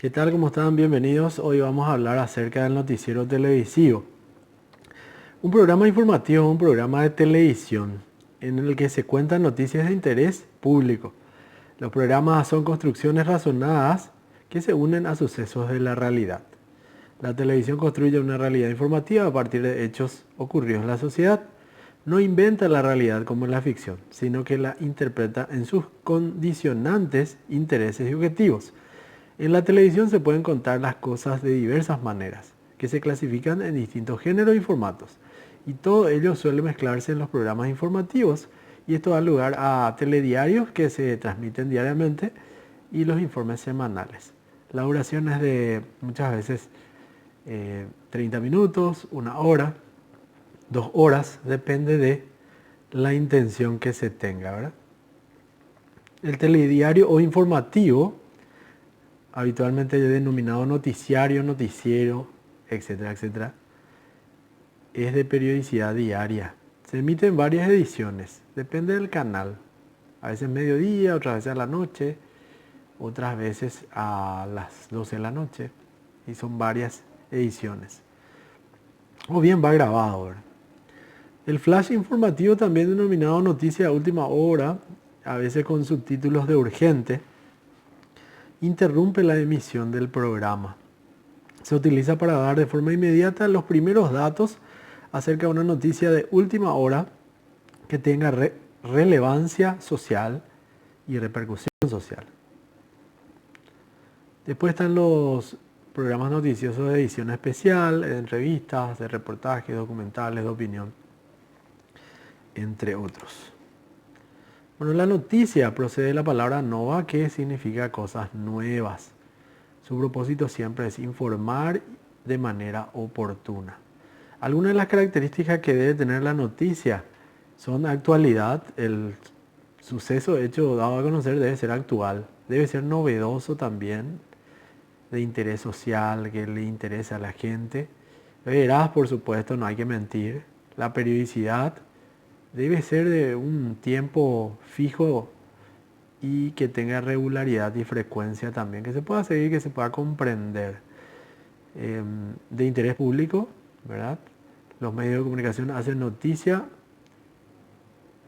¿Qué tal? ¿Cómo están? Bienvenidos. Hoy vamos a hablar acerca del noticiero televisivo. Un programa informativo es un programa de televisión en el que se cuentan noticias de interés público. Los programas son construcciones razonadas que se unen a sucesos de la realidad. La televisión construye una realidad informativa a partir de hechos ocurridos en la sociedad. No inventa la realidad como en la ficción, sino que la interpreta en sus condicionantes, intereses y objetivos. En la televisión se pueden contar las cosas de diversas maneras, que se clasifican en distintos géneros y formatos. Y todo ello suele mezclarse en los programas informativos, y esto da lugar a telediarios que se transmiten diariamente y los informes semanales. La duración es de muchas veces 30 minutos, una hora, 2 horas, depende de la intención que se tenga, ¿verdad? El telediario o informativo, habitualmente denominado noticiario, noticiero, etcétera, etcétera, es de periodicidad diaria. Se emite en varias ediciones, depende del canal. A veces mediodía, otras veces a la noche, otras veces a las 12 de la noche. Y son varias ediciones. O bien va grabado, ¿verdad? El flash informativo, también denominado noticia a última hora, a veces con subtítulos de urgente, interrumpe la emisión del programa. Se utiliza para dar de forma inmediata los primeros datos acerca de una noticia de última hora que tenga relevancia social y repercusión social. Después están los programas noticiosos de edición especial, de entrevistas, de reportajes, documentales, de opinión, entre otros. Bueno, la noticia procede de la palabra nova, que significa cosas nuevas. Su propósito siempre es informar de manera oportuna. Algunas de las características que debe tener la noticia son actualidad. El suceso hecho dado a conocer debe ser actual, debe ser novedoso también, de interés social, que le interese a la gente. Veraz, por supuesto, no hay que mentir. La periodicidad debe ser de un tiempo fijo y que tenga regularidad y frecuencia también, que se pueda seguir, que se pueda comprender. De interés público, ¿verdad? Los medios de comunicación hacen noticia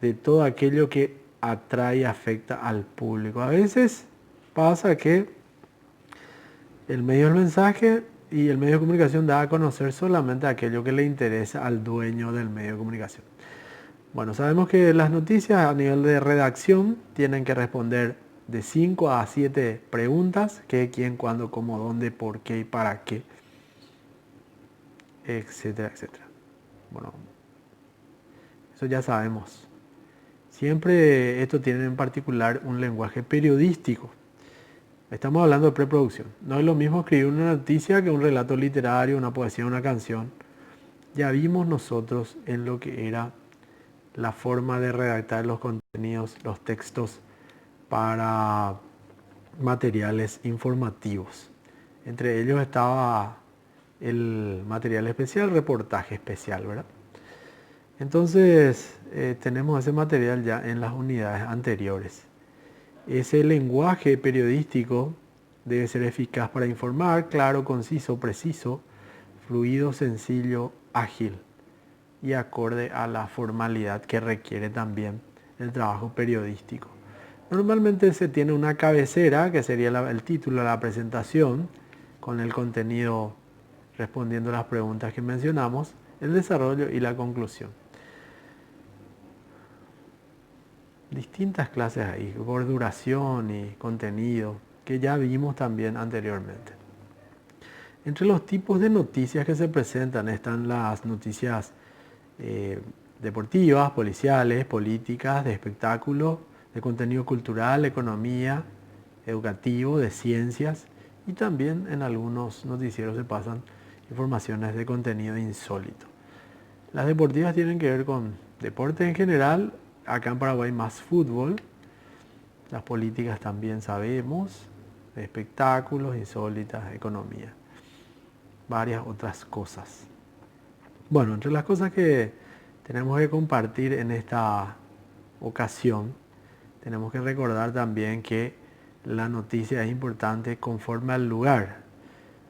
de todo aquello que atrae y afecta al público. A veces pasa que el medio del mensaje y el medio de comunicación da a conocer solamente aquello que le interesa al dueño del medio de comunicación. Bueno, sabemos que las noticias a nivel de redacción tienen que responder de 5 a 7 preguntas: qué, quién, cuándo, cómo, dónde, por qué y para qué, etcétera, etcétera. Bueno, eso ya sabemos. Siempre esto tiene en particular un lenguaje periodístico. Estamos hablando de preproducción. No es lo mismo escribir una noticia que un relato literario, una poesía, una canción. Ya vimos nosotros en lo que era la forma de redactar los contenidos, los textos para materiales informativos. Entre ellos estaba el material especial, reportaje especial, ¿verdad? Entonces, tenemos ese material ya en las unidades anteriores. Ese lenguaje periodístico debe ser eficaz para informar, claro, conciso, preciso, fluido, sencillo, ágil y acorde a la formalidad que requiere también el trabajo periodístico. Normalmente se tiene una cabecera, que sería el título de la presentación, con el contenido respondiendo a las preguntas que mencionamos, el desarrollo y la conclusión. Distintas clases ahí, por duración y contenido, que ya vimos también anteriormente. Entre los tipos de noticias que se presentan están las noticias deportivas, policiales, políticas, de espectáculo, de contenido cultural, economía, educativo, de ciencias, y también en algunos noticieros se pasan informaciones de contenido insólito. Las deportivas tienen que ver con deporte en general, acá en Paraguay más fútbol. Las políticas también sabemos, de espectáculos, insólitas, economía, varias otras cosas. Bueno, entre las cosas que tenemos que compartir en esta ocasión, tenemos que recordar también que la noticia es importante conforme al lugar.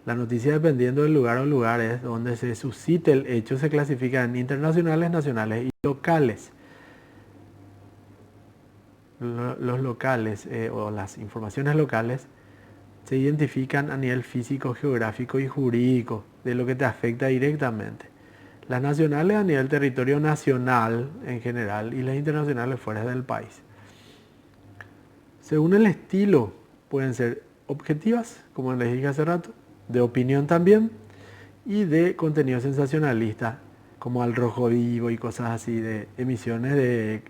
La noticia, dependiendo del lugar o lugares donde se suscite el hecho, se clasifica en internacionales, nacionales y locales. Los locales o las informaciones locales se identifican a nivel físico, geográfico y jurídico de lo que te afecta directamente. Las nacionales a nivel territorio nacional en general y las internacionales fuera del país. Según el estilo, pueden ser objetivas, como les dije hace rato, de opinión también, y de contenido sensacionalista, como Al Rojo Vivo y cosas así, de emisiones de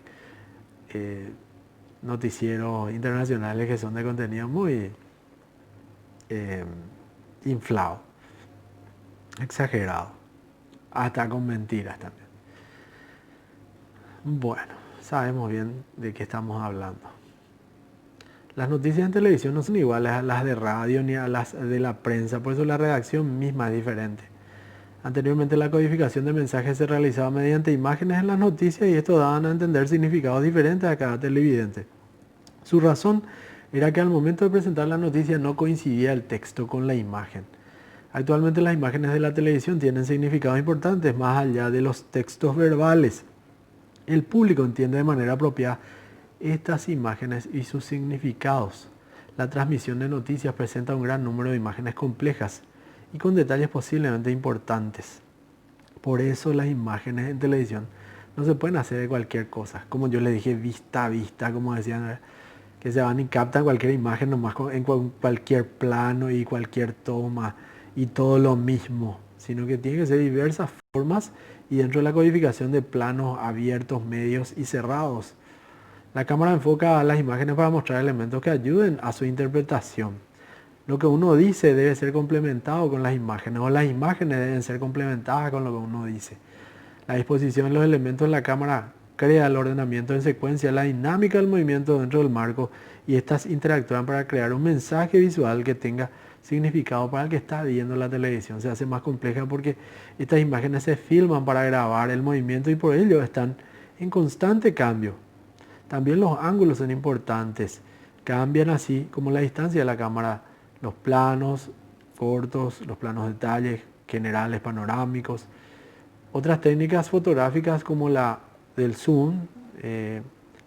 noticieros internacionales que son de contenido muy inflado, exagerado, hasta con mentiras también. Bueno, sabemos bien de qué estamos hablando. Las noticias en televisión no son iguales a las de radio ni a las de la prensa, por eso la redacción misma es diferente. Anteriormente la codificación de mensajes se realizaba mediante imágenes en las noticias y esto daban a entender significados diferentes a cada televidente. Su razón era que al momento de presentar la noticia no coincidía el texto con la imagen. Actualmente las imágenes de la televisión tienen significados importantes más allá de los textos verbales. El público entiende de manera apropiada estas imágenes y sus significados. La transmisión de noticias presenta un gran número de imágenes complejas y con detalles posiblemente importantes. Por eso las imágenes en televisión no se pueden hacer de cualquier cosa. Como yo les dije, vista a vista, como decían, que se van y captan cualquier imagen nomás en cualquier plano y cualquier toma y todo lo mismo, sino que tiene que ser diversas formas y dentro de la codificación de planos abiertos, medios y cerrados. La cámara enfoca las imágenes para mostrar elementos que ayuden a su interpretación. Lo que uno dice debe ser complementado con las imágenes, o las imágenes deben ser complementadas con lo que uno dice. La disposición de los elementos en la cámara crea el ordenamiento en secuencia, la dinámica del movimiento dentro del marco, y estas interactúan para crear un mensaje visual que tenga significado para el que está viendo la televisión. Se hace más compleja porque estas imágenes se filman para grabar el movimiento y por ello están en constante cambio. También los ángulos son importantes, cambian así como la distancia de la cámara, los planos cortos, los planos detalles, generales, panorámicos. Otras técnicas fotográficas como la del zoom,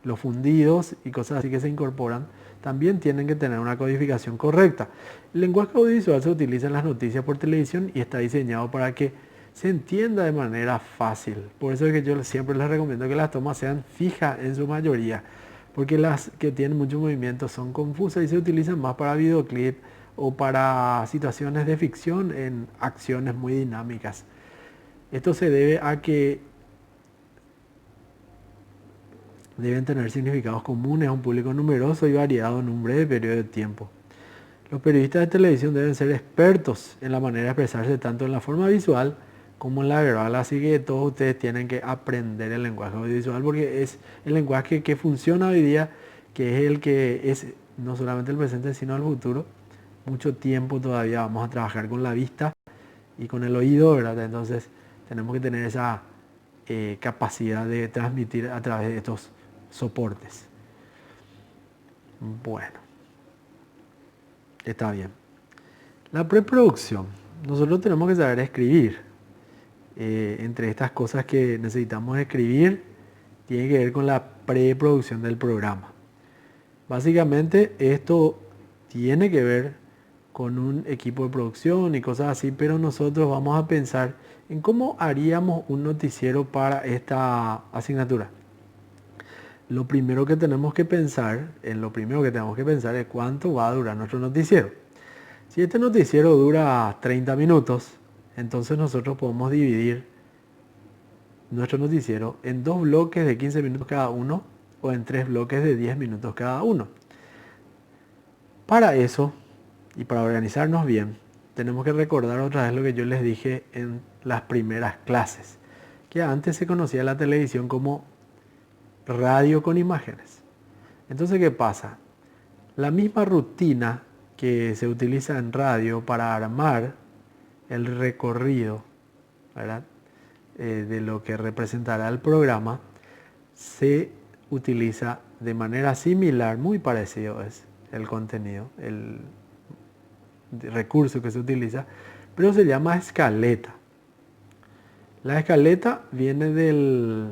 los fundidos y cosas así que se incorporan, también tienen que tener una codificación correcta. El lenguaje audiovisual se utiliza en las noticias por televisión y está diseñado para que se entienda de manera fácil. Por eso es que yo siempre les recomiendo que las tomas sean fijas en su mayoría, porque las que tienen mucho movimiento son confusas y se utilizan más para videoclip o para situaciones de ficción en acciones muy dinámicas. Esto se debe a que deben tener significados comunes a un público numeroso y variado en un breve periodo de tiempo. Los periodistas de televisión deben ser expertos en la manera de expresarse tanto en la forma visual como en la verbal, así que todos ustedes tienen que aprender el lenguaje audiovisual porque es el lenguaje que funciona hoy día, que es el que es no solamente el presente sino el futuro. Mucho tiempo todavía vamos a trabajar con la vista y con el oído, ¿verdad? Entonces tenemos que tener esa capacidad de transmitir a través de estos soportes. Bueno, está bien. La preproducción. Nosotros tenemos que saber escribir. Entre estas cosas que necesitamos escribir, tiene que ver con la preproducción del programa. Básicamente esto tiene que ver con un equipo de producción y cosas así, pero nosotros vamos a pensar en cómo haríamos un noticiero para esta asignatura. Lo primero que tenemos que pensar es cuánto va a durar nuestro noticiero. Si este noticiero dura 30 minutos, entonces nosotros podemos dividir nuestro noticiero en 2 bloques de 15 minutos cada uno o en 3 bloques de 10 minutos cada uno. Para eso, y para organizarnos bien, tenemos que recordar otra vez lo que yo les dije en las primeras clases, que antes se conocía la televisión como radio con imágenes. Entonces, ¿qué pasa? La misma rutina que se utiliza en radio para armar el recorrido, ¿verdad? De lo que representará el programa, se utiliza de manera similar, muy parecido es, el contenido, el recurso que se utiliza, pero se llama escaleta. La escaleta viene del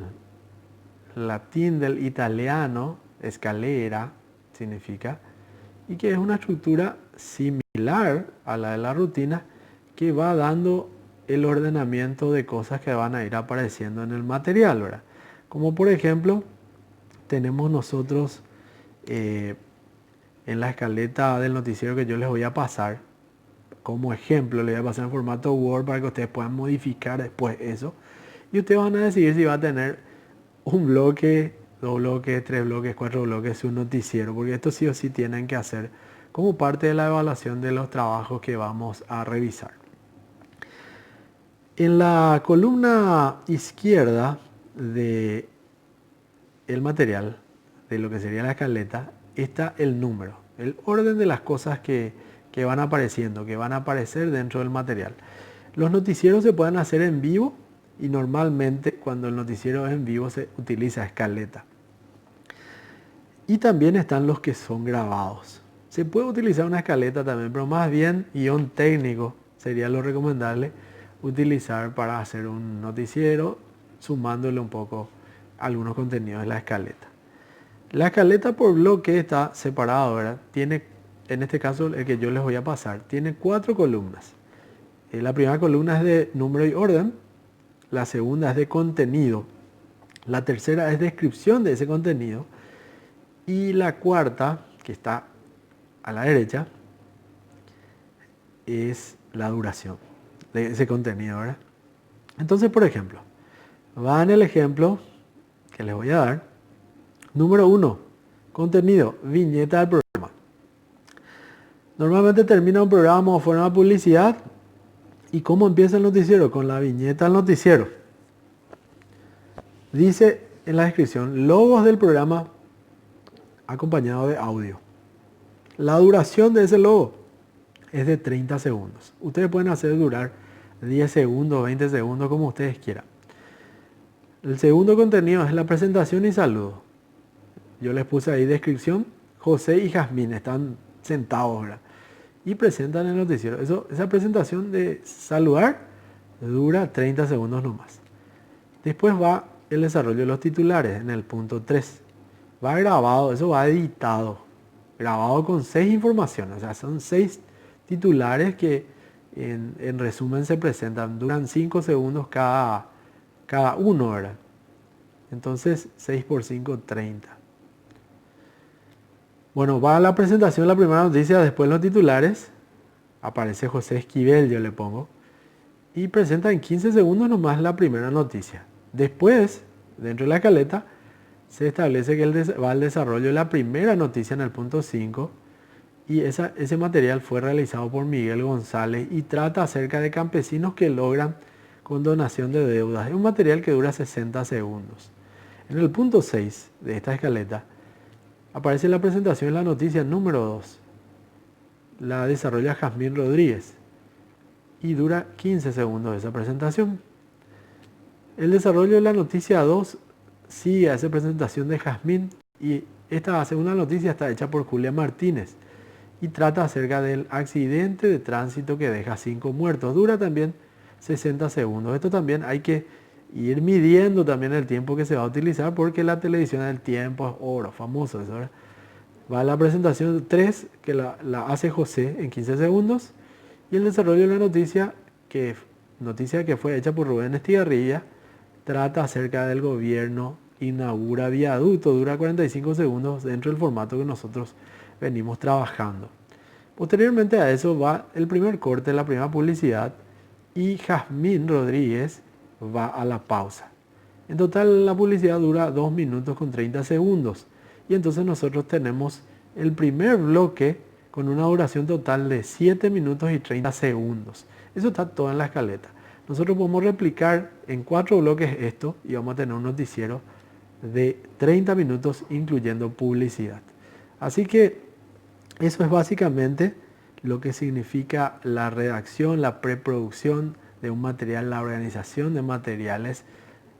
latín, del italiano, escalera significa, y que es una estructura similar a la de la rutina que va dando el ordenamiento de cosas que van a ir apareciendo en el material, ¿verdad? Como por ejemplo, tenemos nosotros en la escaleta del noticiero que yo les voy a pasar, como ejemplo, les voy a pasar en formato Word para que ustedes puedan modificar después eso. Y ustedes van a decidir si va a tener un bloque, 2 bloques, 3 bloques, 4 bloques, un noticiero, porque esto sí o sí tienen que hacer como parte de la evaluación de los trabajos que vamos a revisar. En la columna izquierda del material, de lo que sería la escaleta, está el número, el orden de las cosas que van apareciendo, que van a aparecer dentro del material. Los noticieros se pueden hacer en vivo y normalmente cuando el noticiero es en vivo se utiliza escaleta. Y también están los que son grabados. Se puede utilizar una escaleta también, pero más bien guión técnico sería lo recomendable utilizar para hacer un noticiero, sumándole un poco algunos contenidos de la escaleta. La escaleta por bloque está separado, ¿verdad? Tiene, en este caso el que yo les voy a pasar, tiene 4 columnas. La primera columna es de número y orden, la segunda es de contenido, la tercera es descripción de ese contenido y la cuarta, que está a la derecha, es la duración de ese contenido, ¿verdad? Entonces, por ejemplo, va en el ejemplo que les voy a dar. Número 1, contenido, viñeta del programa. Normalmente termina un programa o forma publicidad. ¿Y cómo empieza el noticiero? Con la viñeta del noticiero. Dice en la descripción, logos del programa acompañado de audio. La duración de ese logo es de 30 segundos. Ustedes pueden hacer durar 10 segundos, 20 segundos, como ustedes quieran. El segundo contenido es la presentación y saludo. Yo les puse ahí descripción. José y Jazmín están sentados, ¿verdad? Y presentan el noticiero. Esa presentación de saludar dura 30 segundos nomás. Después va el desarrollo de los titulares en el punto 3. Va grabado, eso va editado. Grabado con 6 informaciones. O sea, son 6 titulares que en resumen se presentan. Duran 5 segundos cada uno, ¿verdad? Entonces 6 por 5, 30. Bueno, va a la presentación, la primera noticia, después los titulares. Aparece José Esquivel, yo le pongo. Y presenta en 15 segundos nomás la primera noticia. Después, dentro de la escaleta, se establece que va al desarrollo de la primera noticia en el punto 5. Y ese material fue realizado por Miguel González y trata acerca de campesinos que logran condonación de deudas. Es un material que dura 60 segundos. En el punto 6 de esta escaleta aparece la presentación de la noticia número 2. La desarrolla Jazmín Rodríguez y dura 15 segundos esa presentación. El desarrollo de la noticia 2 sigue a esa presentación de Jazmín y esta segunda noticia está hecha por Julia Martínez y trata acerca del accidente de tránsito que deja 5 muertos. Dura también 60 segundos. Esto también hay que ir midiendo también el tiempo que se va a utilizar porque la televisión del tiempo es oro, famoso eso, ¿verdad? Va a la presentación 3 que la hace José en 15 segundos y el desarrollo de la noticia que fue hecha por Rubén Estigarribia trata acerca del gobierno inaugura viaducto, dura 45 segundos dentro del formato que nosotros venimos trabajando. Posteriormente a eso va el primer corte, la primera publicidad y Jazmín Rodríguez va a la pausa. En total la publicidad dura 2 minutos con 30 segundos y entonces nosotros tenemos el primer bloque con una duración total de 7 minutos y 30 segundos. Eso está todo en la escaleta. Nosotros podemos replicar en 4 bloques esto y vamos a tener un noticiero de 30 minutos incluyendo publicidad. Así que eso es básicamente lo que significa la redacción, la preproducción de un material, la organización de materiales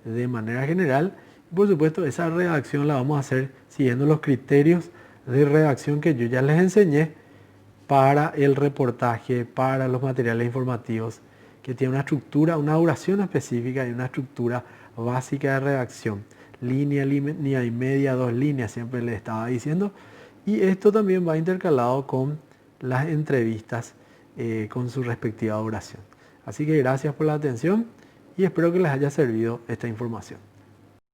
de manera general. Por supuesto, esa redacción la vamos a hacer siguiendo los criterios de redacción que yo ya les enseñé para el reportaje, para los materiales informativos, que tiene una estructura, una duración específica y una estructura básica de redacción. Línea y media, 2 líneas, siempre les estaba diciendo. Y esto también va intercalado con las entrevistas con su respectiva duración. Así que gracias por la atención y espero que les haya servido esta información.